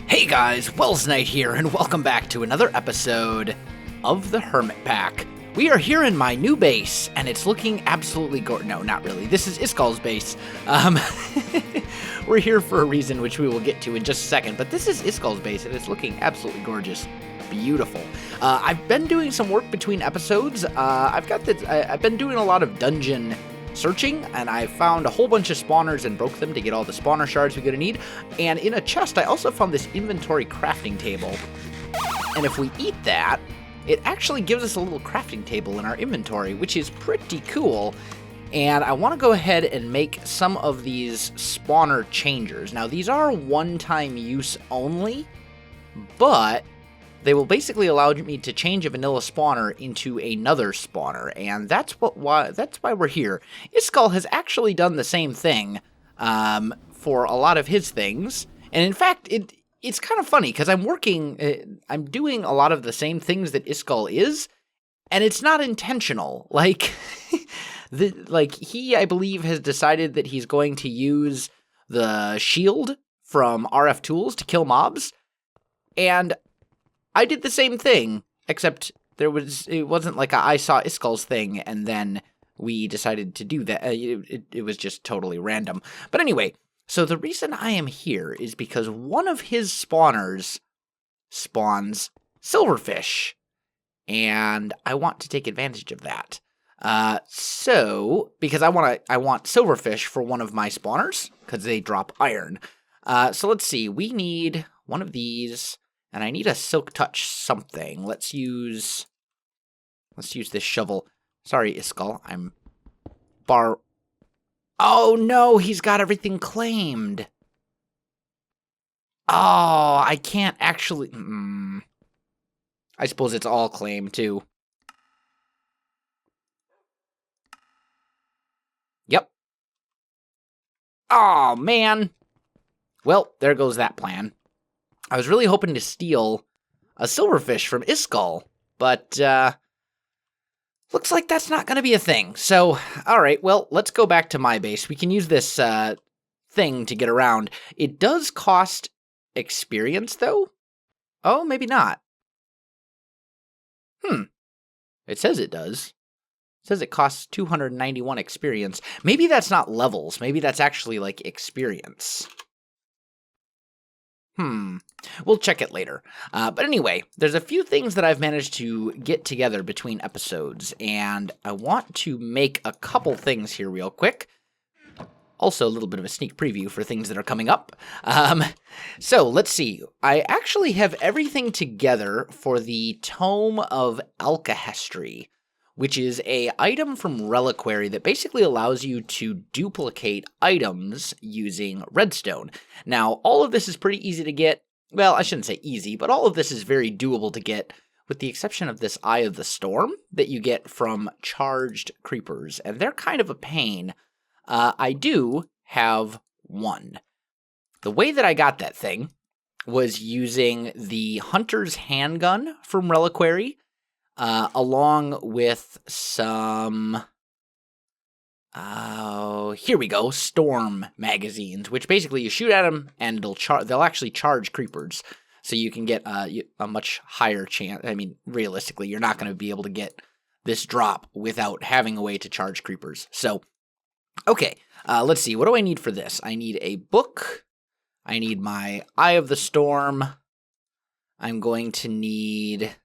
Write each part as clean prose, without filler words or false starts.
Hey guys, Welsknight here, and welcome back to another episode of the Hermitpack. We are here in my new base, and it's looking absolutely gorgeous. No, not really. This is Iskal's base. We're here for a reason, which we will get to in just a second, but this is Iskal's base, and it's looking absolutely gorgeous. Beautiful. I've been doing some work between episodes. I've been doing a lot of dungeon searching, and I found a whole bunch of spawners and broke them to get all the spawner shards we're going to need. And in a chest, I also found this inventory crafting table. And if we eat that, it actually gives us a little crafting table in our inventory, which is pretty cool. And I want to go ahead and make some of these spawner changers. Now, these are one-time use only, but they will basically allow me to change a vanilla spawner into another spawner, and that's why we're here. Iskal has actually done the same thing for a lot of his things, and in fact, it's kind of funny because I'm doing a lot of the same things that Iskal is, and it's not intentional. Like, he, I believe, has decided that he's going to use the shield from RF Tools to kill mobs, and I did the same thing, except it wasn't like I saw Iskal's thing, and then we decided to do that. It was just totally random. But anyway, so the reason I am here is because one of his spawners spawns silverfish, and I want to take advantage of that. Because I want silverfish for one of my spawners, because they drop iron. So let's see, we need one of these. And I need a silk touch something. Let's use this shovel. Sorry, Iskal, Oh no, he's got everything claimed. Oh, I can't actually. I suppose it's all claimed too. Yep. Oh man. Well, there goes that plan. I was really hoping to steal a silverfish from Iskal, but looks like that's not going to be a thing. So, all right, well, let's go back to my base. We can use this thing to get around. It does cost experience, though. Oh, maybe not. It says it does. It says it costs 291 experience. Maybe that's not levels. Maybe that's actually, like, experience. We'll check it later. But anyway, there's a few things that I've managed to get together between episodes, and I want to make a couple things here real quick. Also, a little bit of a sneak preview for things that are coming up. So, let's see. I actually have everything together for the Tome of Alkahestry, which is a item from Reliquary that basically allows you to duplicate items using redstone. Now, all of this is pretty easy to get. Well, I shouldn't say easy, but all of this is very doable to get, with the exception of this Eye of the Storm that you get from charged creepers, and they're kind of a pain. I do have one. The way that I got that thing was using the Hunter's Handgun from Reliquary, along with some, here we go, Storm magazines, which basically you shoot at them and they'll actually charge creepers, so you can get a much higher chance. I mean, realistically, you're not going to be able to get this drop without having a way to charge creepers. So, okay, let's see, what do I need for this? I need a book, I need my Eye of the Storm, I'm going to need,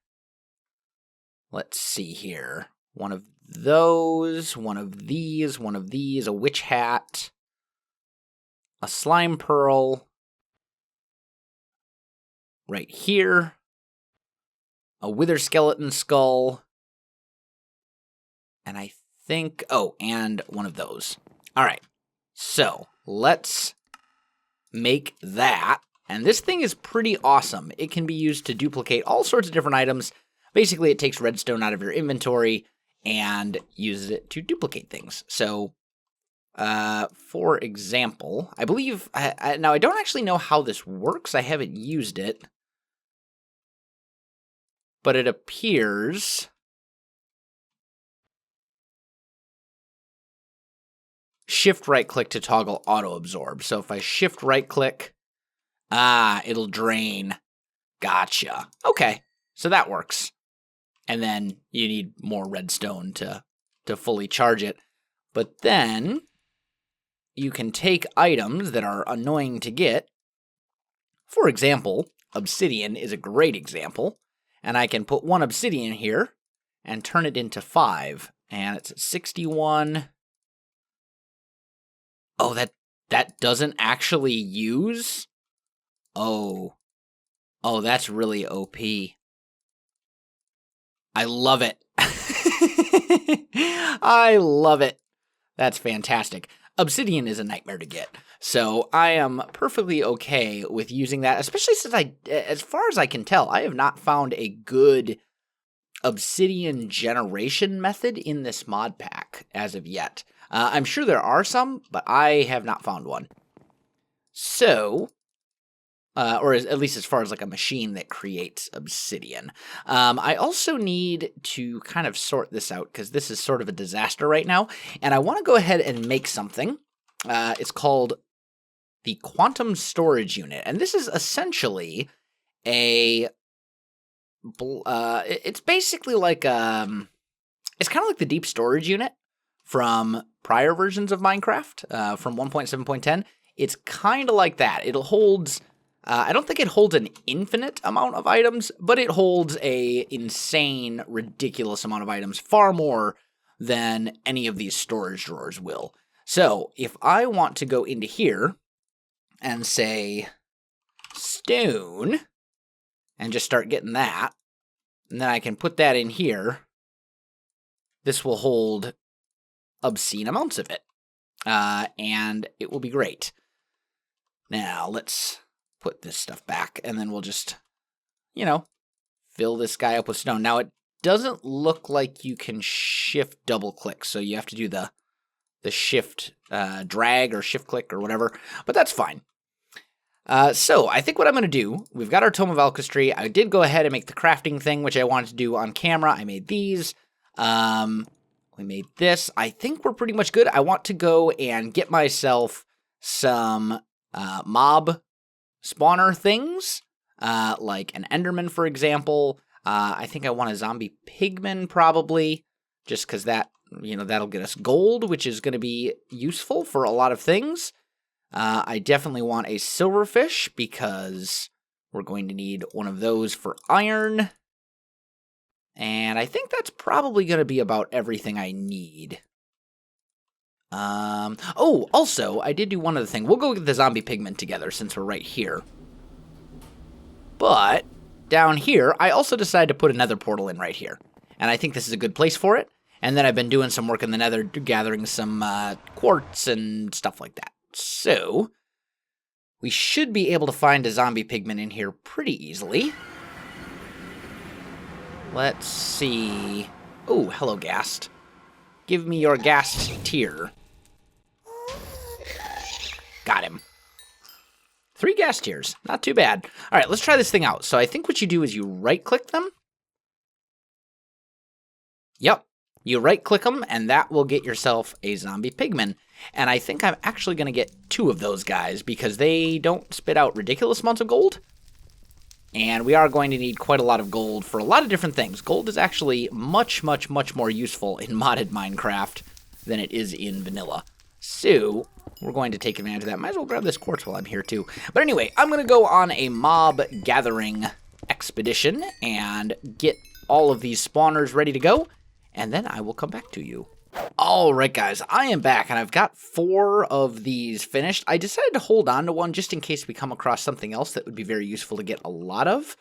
let's see here, one of those, one of these, a witch hat, a slime pearl, right here, a wither skeleton skull, and I think, and one of those. All right, so let's make that, and this thing is pretty awesome. It can be used to duplicate all sorts of different items. Basically, it takes redstone out of your inventory and uses it to duplicate things. So, for example, I believe, now I don't actually know how this works. I haven't used it. But it appears shift right click to toggle auto absorb. So if I shift right click, it'll drain. Gotcha. Okay, so that works. And then you need more redstone to fully charge it. But then you can take items that are annoying to get. For example, obsidian is a great example. And I can put 1 obsidian here and turn it into 5. And it's at 61. Oh, that doesn't actually use? Oh, that's really OP. I love it. I love it. That's fantastic. Obsidian is a nightmare to get. So I am perfectly okay with using that, especially since as far as I can tell, I have not found a good obsidian generation method in this mod pack as of yet. I'm sure there are some, but I have not found one. So, or at least as far as like a machine that creates obsidian. I also need to kind of sort this out because this is sort of a disaster right now. And I want to go ahead and make something. It's called the Quantum Storage Unit. And this is essentially it's basically like, it's kind of like the Deep Storage Unit from prior versions of Minecraft, from 1.7.10. It's kind of like that. It holds... I don't think it holds an infinite amount of items, but it holds a insane, ridiculous amount of items, far more than any of these storage drawers will. So, if I want to go into here and say stone, and just start getting that, and then I can put that in here, this will hold obscene amounts of it, and it will be great. Now, let's put this stuff back, and then we'll just, fill this guy up with stone. Now, it doesn't look like you can shift double click, so you have to do the shift drag or shift click or whatever, but that's fine. So, I think what I'm going to do, we've got our Tome of Alchemy. I did go ahead and make the crafting thing, which I wanted to do on camera. I made these. We made this. I think we're pretty much good. I want to go and get myself some mob spawner things, like an Enderman, for example. I think I want a zombie pigman, probably, just because that, that'll get us gold, which is going to be useful for a lot of things. I definitely want a silverfish, because we're going to need one of those for iron. And I think that's probably going to be about everything I need. Also, I did do one other thing. We'll go get the zombie pigment together since we're right here. But down here, I also decided to put another portal in right here. And I think this is a good place for it. And then I've been doing some work in the nether, gathering some quartz and stuff like that. So, we should be able to find a zombie pigment in here pretty easily. Let's see. Oh, hello, Ghast. Give me your Ghast tier. Got him. 3 Ghast tiers. Not too bad. All right, let's try this thing out. So I think what you do is you right-click them. Yep. You right-click them, and that will get yourself a zombie pigman. And I think I'm actually going to get 2 of those guys because they don't spit out ridiculous amounts of gold. And we are going to need quite a lot of gold for a lot of different things. Gold is actually much, much, much more useful in modded Minecraft than it is in vanilla. So, we're going to take advantage of that. Might as well grab this quartz while I'm here, too. But anyway, I'm going to go on a mob gathering expedition and get all of these spawners ready to go. And then I will come back to you. Alright guys, I am back, and I've got 4 of these finished. I decided to hold on to one just in case we come across something else that would be very useful to get a lot of.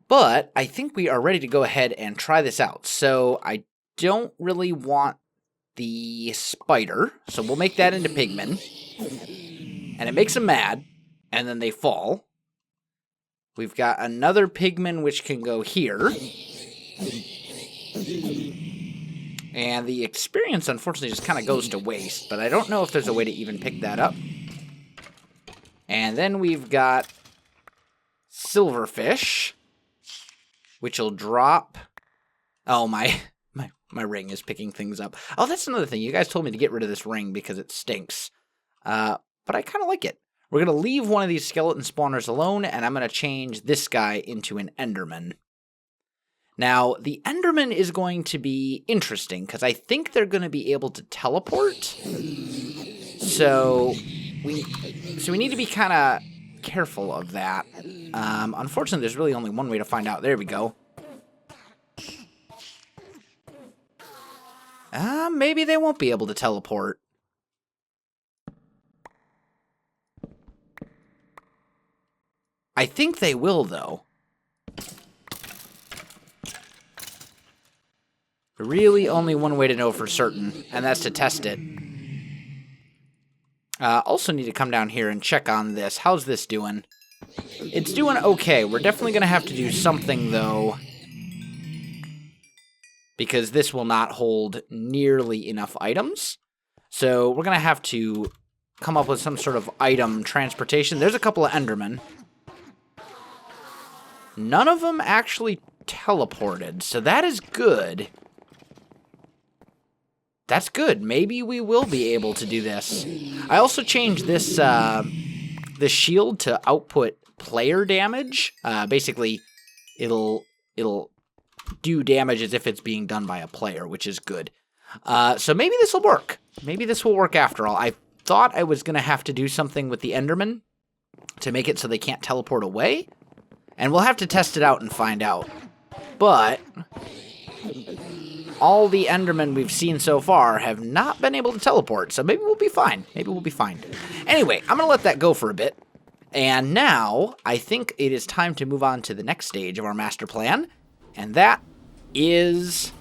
But I think we are ready to go ahead and try this out. So I don't really want the spider, so we'll make that into pigmen. And it makes them mad, and then they fall. We've got another pigman which can go here. And the experience, unfortunately, just kind of goes to waste. But I don't know if there's a way to even pick that up. And then we've got silverfish, which will drop... Oh, my My ring is picking things up. Oh, that's another thing. You guys told me to get rid of this ring because it stinks. But I kind of like it. We're going to leave one of these skeleton spawners alone, and I'm going to change this guy into an Enderman. Now, the Enderman is going to be interesting, because I think they're going to be able to teleport. So we need to be kind of careful of that. Unfortunately, there's really only one way to find out. There we go. Maybe they won't be able to teleport. I think they will, though. Really only one way to know for certain, and that's to test it. Also need to come down here and check on this. How's this doing? It's doing okay. We're definitely going to have to do something, though, because this will not hold nearly enough items. So we're going to have to come up with some sort of item transportation. There's a couple of Endermen. None of them actually teleported, so that is good. That's good. Maybe we will be able to do this. I also changed this this shield to output player damage. Basically, it'll do damage as if it's being done by a player, which is good. So maybe this will work. Maybe this will work after all. I thought I was going to have to do something with the Enderman to make it so they can't teleport away. And we'll have to test it out and find out. But all the Endermen we've seen so far have not been able to teleport, so maybe we'll be fine. Maybe we'll be fine. Anyway, I'm going to let that go for a bit. And now, I think it is time to move on to the next stage of our master plan, and that is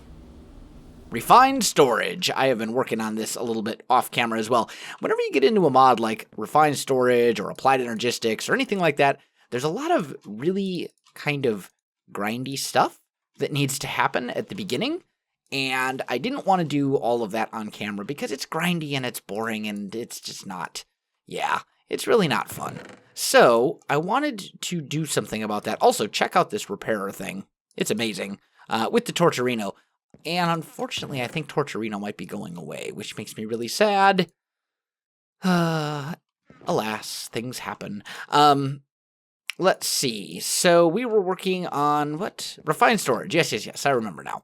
refined storage. I have been working on this a little bit off camera as well. Whenever you get into a mod like refined storage or applied energistics or anything like that, there's a lot of really kind of grindy stuff that needs to happen at the beginning. And I didn't want to do all of that on camera because it's grindy and it's boring and it's just not, it's really not fun. So I wanted to do something about that. Also, check out this repairer thing. It's amazing. With the Torturino. And unfortunately, I think Torturino might be going away, which makes me really sad. Alas, things happen. Let's see. So we were working on what? Refined storage. Yes. I remember now.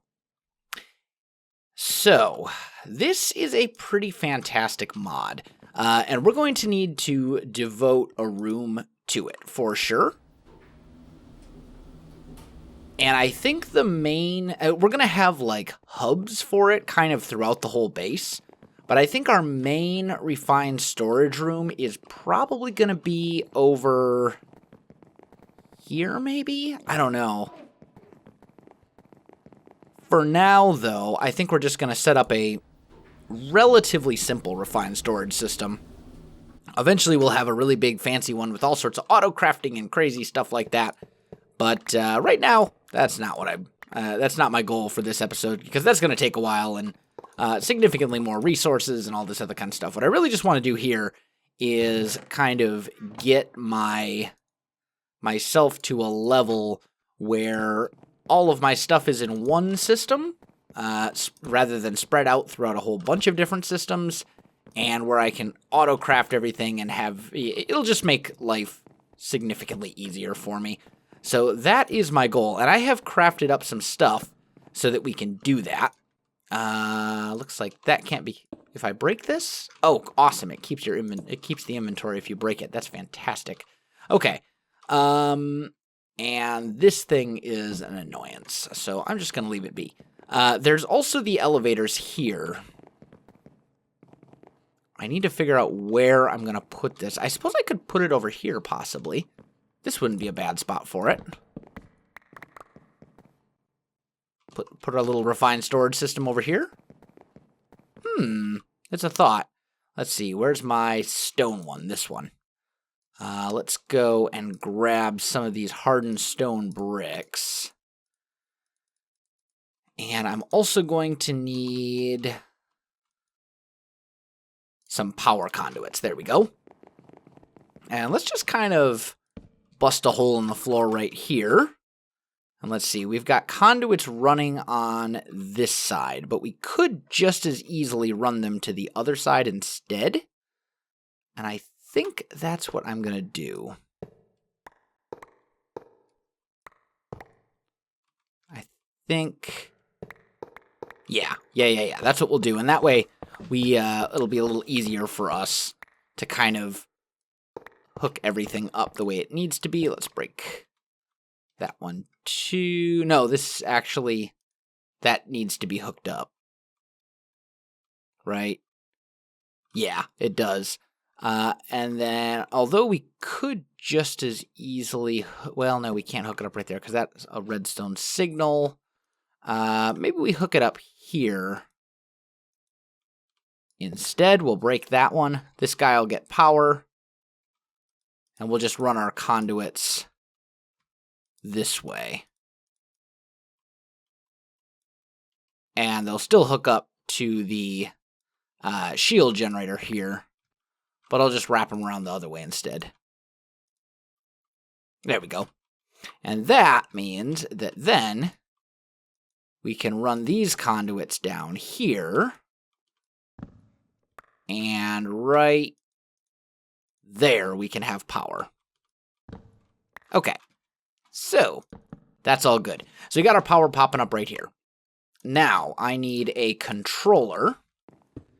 So this is a pretty fantastic mod. And we're going to need to devote a room to it for sure. And I think the main, we're going to have like hubs for it kind of throughout the whole base. But I think our main refined storage room is probably going to be over here, maybe? I don't know. For now, though, I think we're just going to set up a relatively simple refined storage system. Eventually, we'll have a really big fancy one with all sorts of auto-crafting and crazy stuff like that. But right now, that's not what that's not my goal for this episode, because that's going to take a while and significantly more resources and all this other kind of stuff. What I really just want to do here is kind of get myself to a level where all of my stuff is in one system, rather than spread out throughout a whole bunch of different systems, and where I can auto-craft everything and it'll just make life significantly easier for me. So that is my goal, and I have crafted up some stuff so that we can do that. Looks like that can't be, if I break this? Oh, awesome, it keeps the inventory if you break it. That's fantastic. Okay. And this thing is an annoyance, so I'm just going to leave it be. There's also the elevators here. I need to figure out where I'm going to put this. I suppose I could put it over here, possibly. This wouldn't be a bad spot for it. Put a little refined storage system over here. It's a thought. Let's see, where's my stone one? This one. Let's go and grab some of these hardened stone bricks. And I'm also going to need some power conduits. There we go. And let's just kind of bust a hole in the floor right here. And let's see, we've got conduits running on this side, but we could just as easily run them to the other side instead. And I think that's what I'm going to do. I think... Yeah. That's what we'll do. And that way, it'll be a little easier for us to kind of hook everything up the way it needs to be. Let's break that one too. No, this actually, that needs to be hooked up. Right? Yeah, it does. And then, although we could just as easily, well, no, we can't hook it up right there because that's a redstone signal. Maybe we hook it up here. Instead, we'll break that one. This guy will get power. And we'll just run our conduits this way. And they'll still hook up to the shield generator here. But I'll just wrap them around the other way instead. There we go. And that means that then we can run these conduits down here. And right there we can have power. Okay. So, that's all good. So we got our power popping up right here. Now, I need a controller,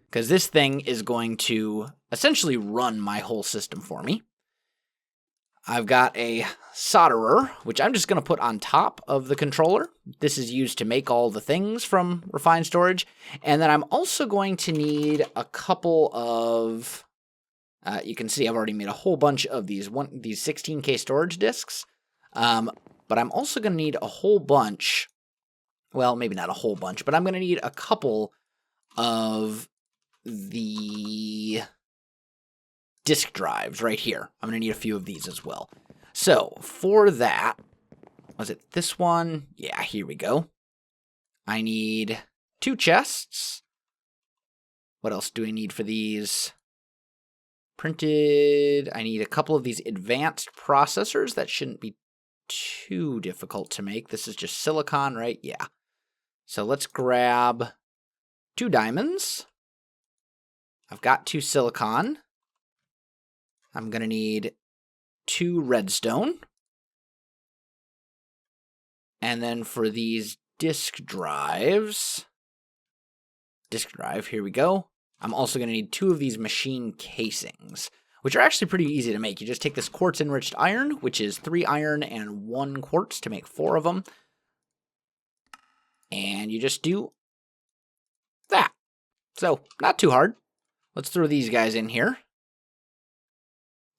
because this thing is going to essentially run my whole system for me. I've got a solderer, which I'm just going to put on top of the controller. This is used to make all the things from Refined Storage. And then I'm also going to need a couple of... you can see I've already made a whole bunch of these 16K storage disks. But I'm also going to need a whole bunch... Well, maybe not a whole bunch, but I'm going to need a couple of the disk drives right here. I'm going to need a few of these as well. So, for that, was it this one? Yeah, here we go. I need 2 chests. What else do I need for these? Printed. I need a couple of these advanced processors. That shouldn't be too difficult to make. This is just silicon, right? Yeah. So let's grab 2 diamonds. I've got 2 silicon. I'm going to need 2 redstone. And then for these disk drives, here we go. I'm also going to need 2 of these machine casings, which are actually pretty easy to make. You just take this quartz-enriched iron, which is 3 iron and 1 quartz to make 4 of them. And you just do that. So, not too hard. Let's throw these guys in here.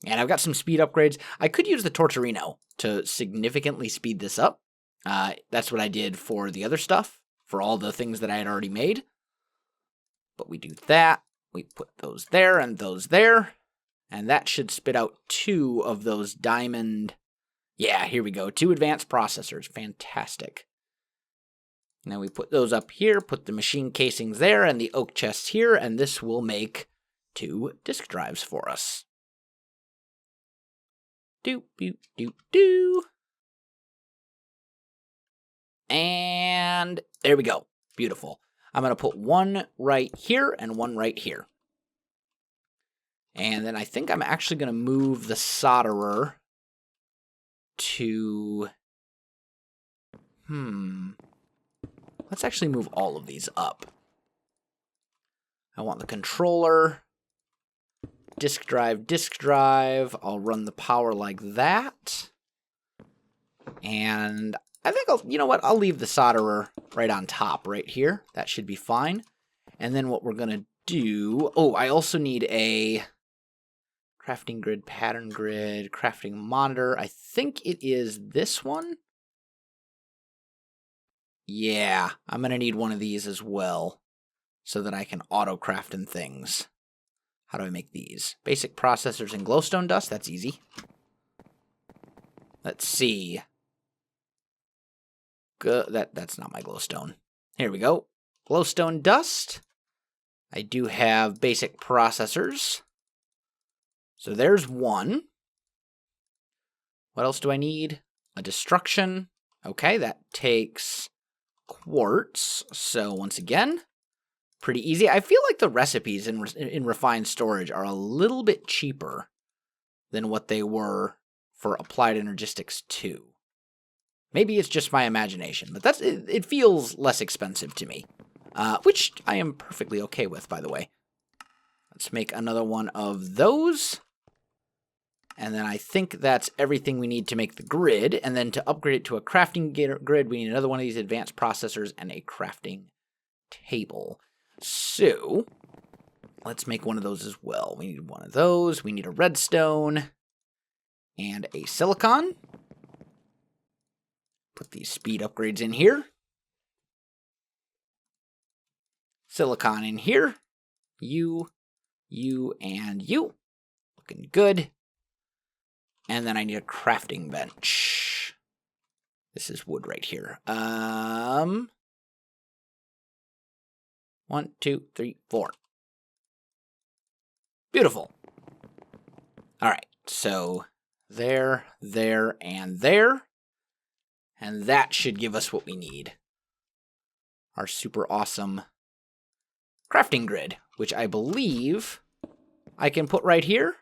And I've got some speed upgrades. I could use the Tortorino to significantly speed this up. That's what I did for the other stuff, for all the things that I had already made. But we do that. We put those there and those there. And that should spit out 2 of those diamond... Yeah, here we go. 2 advanced processors. Fantastic. Now we put those up here, put the machine casings there, and the oak chests here, and this will make 2 disk drives for us. Do. And there we go. Beautiful. I'm going to put 1 right here and 1 right here. And then I think I'm actually going to move the solderer to... Let's actually move all of these up. I want the controller, disk drive. I'll run the power like that. And I think you know what? I'll leave the solderer right on top right here. That should be fine. And then what we're going to do... Oh, I also need a crafting grid, pattern grid, crafting monitor. I think it is this one. Yeah, I'm going to need one of these as well so that I can auto-craft in things. How do I make these? Basic processors and glowstone dust? That's easy. Let's see. That's not my glowstone. Here we go. Glowstone dust. I do have basic processors. So there's 1. What else do I need? A destruction. Okay, that takes quartz. So once again, pretty easy. I feel like the recipes in refined storage are a little bit cheaper than what they were for Applied Energistics 2. Maybe it's just my imagination, but it feels less expensive to me, which I am perfectly okay with, by the way. Let's make another one of those. And then I think that's everything we need to make the grid. And then to upgrade it to a crafting grid, we need another one of these advanced processors and a crafting table. So let's make one of those as well. We need one of those. We need a redstone and a silicon. Put these speed upgrades in here. Silicon in here. You, and you. Looking good. And then I need a crafting bench. This is wood right here. 1, 2, 3, 4. Beautiful. All right, so there, and there. And that should give us what we need. Our super awesome crafting grid, which I believe I can put right here.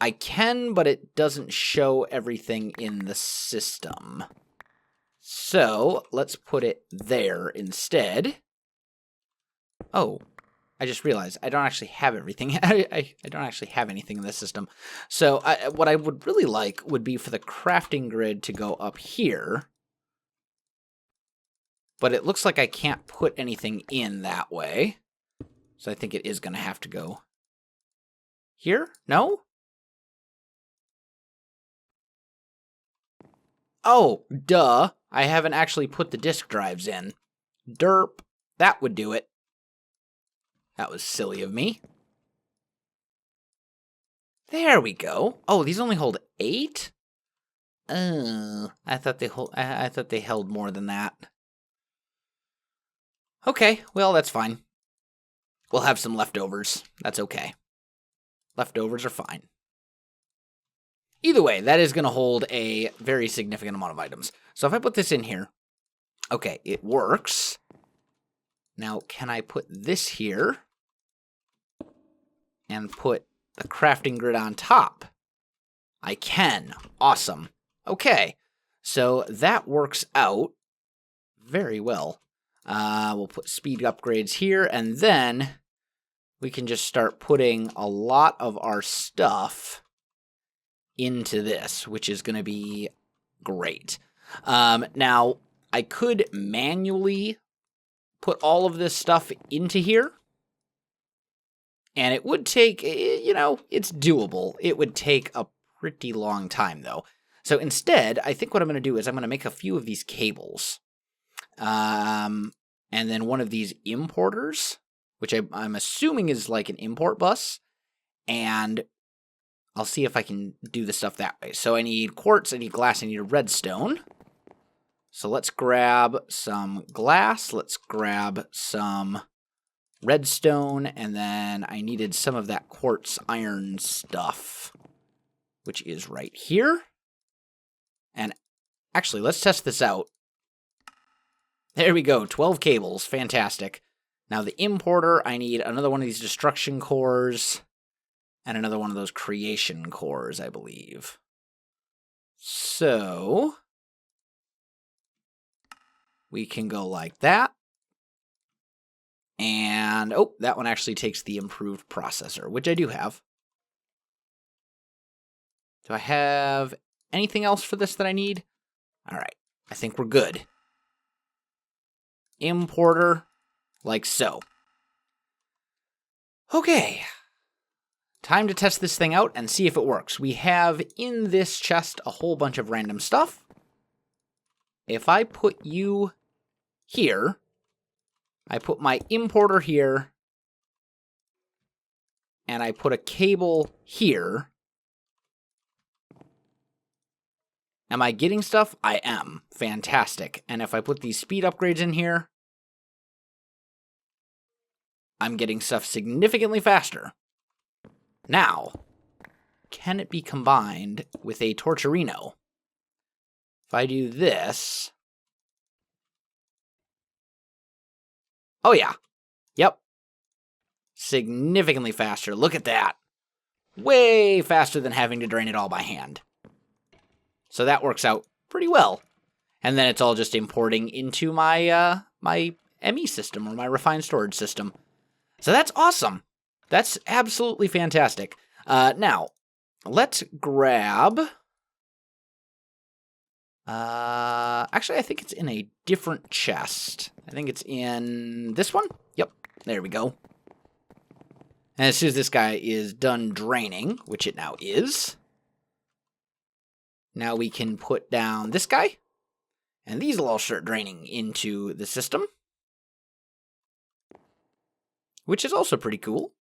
I can, but it doesn't show everything in the system. So let's put it there instead. Oh, I just realized I don't actually have everything. I don't actually have anything in the system. So what I would really like would be for the crafting grid to go up here. But it looks like I can't put anything in that way. So I think it is going to have to go here. No? Oh, duh. I haven't actually put the disk drives in. Derp. That would do it. That was silly of me. There we go. Oh, these only hold 8? I thought they held more than that. Okay, well, that's fine. We'll have some leftovers. That's okay. Leftovers are fine. Either way, that is going to hold a very significant amount of items. So if I put this in here, okay, it works. Now, can I put this here and put the crafting grid on top? I can. Awesome. Okay, so that works out very well. We'll put speed upgrades here, and then we can just start putting a lot of our stuff into this, which is going to be great. Now, I could manually put all of this stuff into here, and it would take, it's doable. It would take a pretty long time, though. So instead, I think what I'm going to do is I'm going to make a few of these cables. And then one of these importers, which I'm assuming is like an import bus, and I'll see if I can do the stuff that way. So I need quartz, I need glass, I need a redstone. So let's grab some glass, let's grab some redstone, and then I needed some of that quartz iron stuff, which is right here. And actually, let's test this out. There we go, 12 cables, fantastic. Now the importer, I need another one of these destruction cores, and another one of those creation cores, I believe. So we can go like that. And, oh, that one actually takes the improved processor, which I do have. Do I have anything else for this that I need? All right, I think we're good. Importer, like so. Okay. Time to test this thing out and see if it works. We have in this chest a whole bunch of random stuff. If I put you here, I put my importer here, and I put a cable here. Am I getting stuff? I am. Fantastic. And if I put these speed upgrades in here, I'm getting stuff significantly faster. Now, can it be combined with a Torturino? If I do this... Oh, yeah. Yep. Significantly faster. Look at that. Way faster than having to drain it all by hand. So that works out pretty well. And then it's all just importing into my my ME system, or my refined storage system. So that's awesome. That's absolutely fantastic. Now, let's grab... actually, I think it's in a different chest. I think it's in this one. Yep, there we go. And as soon as this guy is done draining, which it now is, now we can put down this guy, and these will all start draining into the system, which is also pretty cool.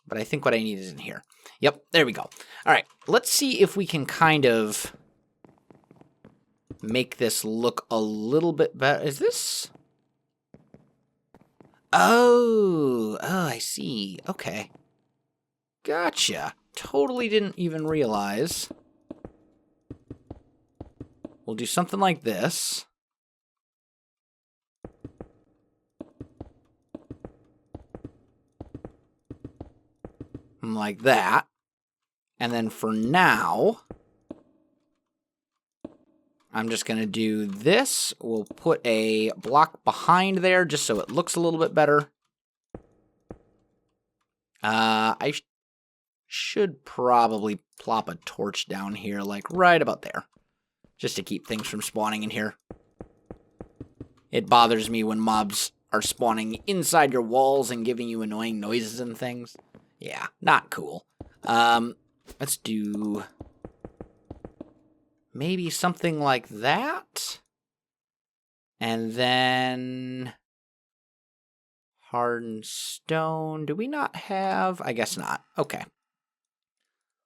But I think what I need is in here. Yep, there we go. All right, let's see if we can kind of make this look a little bit better. Is this... Oh, I see. Okay. Gotcha. Totally didn't even realize. We'll do something like this. Like that. And then for now, I'm just going to do this. We'll put a block behind there just so it looks a little bit better. I should probably plop a torch down here, like right about there, just to keep things from spawning in here. It bothers me when mobs are spawning inside your walls and giving you annoying noises and things. Yeah, not cool. Let's do... maybe something like that. And then... hardened stone. Do we not have... I guess not. Okay.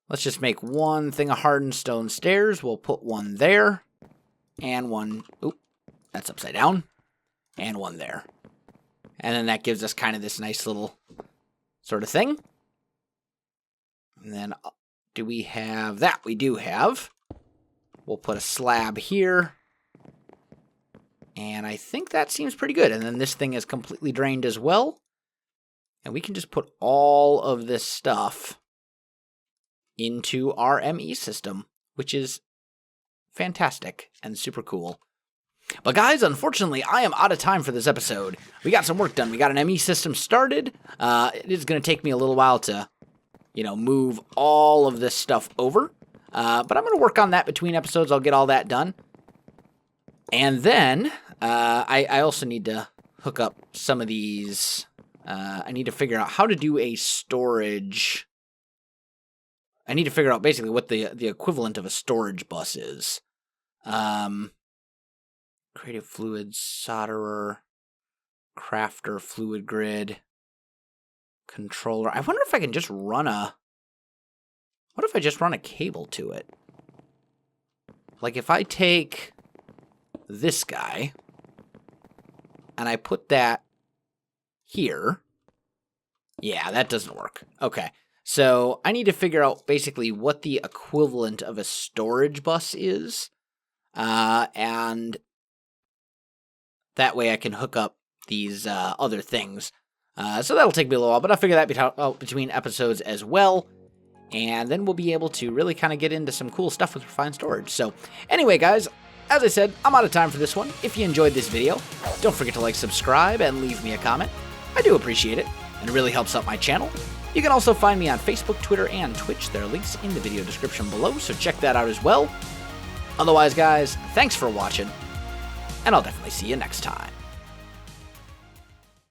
Let's just make one thing of hardened stone stairs. We'll put one there. And one... oop, that's upside down. And one there. And then that gives us kind of this nice little sort of thing. And then, do we have that? We do have. We'll put a slab here. And I think that seems pretty good. And then this thing is completely drained as well. And we can just put all of this stuff into our ME system, which is fantastic and super cool. But guys, unfortunately, I am out of time for this episode. We got some work done. We got an ME system started. It is going to take me a little while to, move all of this stuff over. But I'm going to work on that between episodes. I'll get all that done. And then, I also need to hook up some of these. I need to figure out how to do a storage. I need to figure out basically what the equivalent of a storage bus is. Creative fluids, solderer, crafter, fluid grid, controller. I wonder if I can just run a... what if I just run a cable to it? Like if I take this guy and I put that here. Yeah, that doesn't work. Okay. So I need to figure out basically what the equivalent of a storage bus is. And that way I can hook up these other things. So that'll take me a little while, but I'll figure that out between episodes as well. And then we'll be able to really kind of get into some cool stuff with refined storage. So anyway, guys, as I said, I'm out of time for this one. If you enjoyed this video, don't forget to like, subscribe, and leave me a comment. I do appreciate it, and it really helps out my channel. You can also find me on Facebook, Twitter, and Twitch. There are links in the video description below, so check that out as well. Otherwise, guys, thanks for watching, and I'll definitely see you next time.